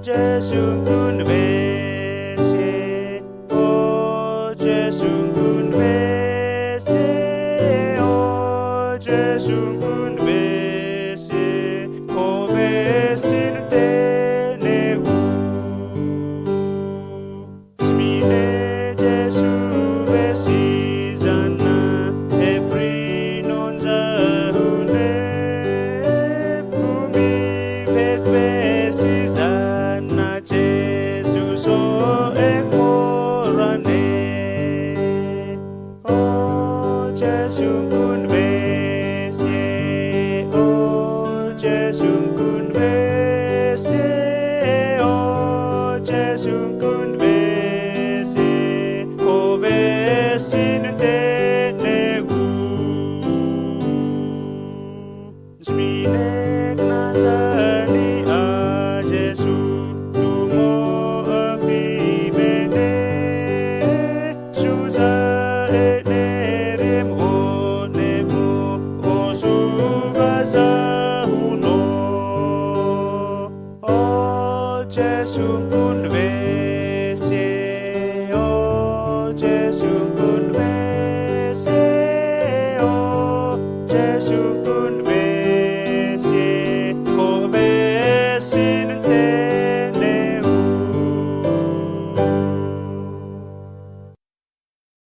Gesù kun vese, o Gesù kun vese, o Gesù kun vese, o vesin tenegu. Smine Gesù vesi zana, efri non zahune, kumi ves vesi zana, Gesù so ekorane. O Gesù kun vesi, o Gesù kun vesi, o Gesù kun vesi, o vesin tenegu. Zminek nazani a Gesù, tumo avimene, suza enerem onemo, o sugazahuno. O Gesù kun